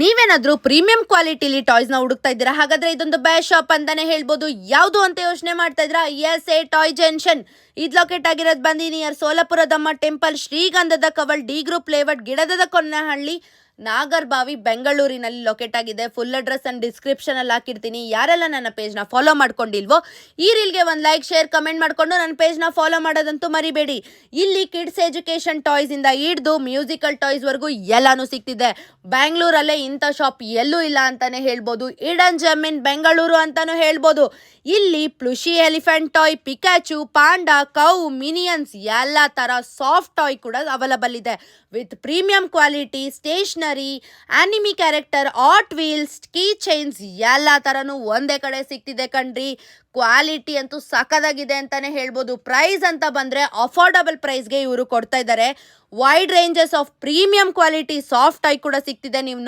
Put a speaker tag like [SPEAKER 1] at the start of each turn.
[SPEAKER 1] ನೀವೇನಾದ್ರೂ premium ಕ್ವಾಲಿಟಿಲಿ toys ನ ಹುಡುಕ್ತಾ ಇದ್ದೀರಾ? ಹಾಗಾದ್ರೆ ಇದೊಂದು ಬೆಸ್ಟ್ ಶಾಪ್ ಅಂತಾನೆ ಹೇಳ್ಬೋದು. ಯಾವುದು ಅಂತ ಯೋಚನೆ ಮಾಡ್ತಾ ಇದ್ರಾ? S A toy junction. ಇದು ಲೊಕೇಟ್ ಆಗಿರೋದು ಬಂದಿ ನಿಯರ್ ಸೋಲಾಪುರದಮ್ಮ ಟೆಂಪಲ್, ಶ್ರೀಗಂಧದ ಕವಲ್, ಡಿ ಗ್ರೂಪ್ ಲೇಔಟ್, ಗಿಡದದ ಕೊನ್ನಹಳ್ಳಿ, ನಾಗರ್ಬಾವಿ, ಬೆಂಗಳೂರಿನಲ್ಲಿ ಲೊಕೇಟ್ ಆಗಿದೆ. ಫುಲ್ ಅಡ್ರೆಸ್ ಅಂಡ್ ಡಿಸ್ಕ್ರಿಪ್ಷನ್ ಅಲ್ಲಿ ಹಾಕಿರ್ತೀನಿ. ಯಾರೆಲ್ಲ ನನ್ನ ಪೇಜ್ ನ ಫಾಲೋ ಮಾಡ್ಕೊಂಡಿಲ್ವೋ ಈ ರೀಲ್ಗೆ ಒಂದು ಲೈಕ್, ಶೇರ್, ಕಮೆಂಟ್ ಮಾಡ್ಕೊಂಡು ನನ್ನ ಪೇಜ್ ನ ಫಾಲೋ ಮಾಡೋದಂತೂ ಮರಿಬೇಡಿ. ಇಲ್ಲಿ ಕಿಡ್ಸ್ ಎಜುಕೇಶನ್ ಟಾಯ್ಸ್ ಇಂದ ಹಿಡಿದು ಮ್ಯೂಸಿಕಲ್ ಟಾಯ್ಸ್ ವರೆಗೂ ಎಲ್ಲಾನು ಸಿಗ್ತಿದೆ. ಬ್ಯಾಂಗ್ಳೂರಲ್ಲೇ ಇಂಥ ಶಾಪ್ ಎಲ್ಲೂ ಇಲ್ಲ ಅಂತಾನೆ ಹೇಳ್ಬೋದು. ಇಡನ್ ಜೆಮ್ ಇನ್ ಬೆಂಗಳೂರು ಅಂತಾನು ಹೇಳ್ಬೋದು. ಇಲ್ಲಿ plushie elephant toy, Pikachu, panda, cow, minions ಎಲ್ಲ ತರ ಸಾಫ್ಟ್ ಟಾಯ್ ಕೂಡ ಅವೈಲಬಲ್ ಇದೆ. With premium quality, stationery, anime character, art wheels, key chains ಎಲ್ಲ ಥರನೂ ಒಂದೇ ಕಡೆ ಸಿಗ್ತಿದೆ ಕಣ್ರಿ. ಕ್ವಾಲಿಟಿ ಅಂತೂ ಸಖತ್ತಾಗಿದೆ ಅಂತಾನೆ ಹೇಳ್ಬೋದು. ಪ್ರೈಸ್ ಅಂತ ಬಂದರೆ ಅಫೋರ್ಡಬಲ್ ಪ್ರೈಸ್ಗೆ ಇವರು ಕೊಡ್ತಾ ಇದ್ದಾರೆ. Wide ranges of premium quality soft toy ಕೂಡ ಸಿಗ್ತಿದೆ. ನೀವು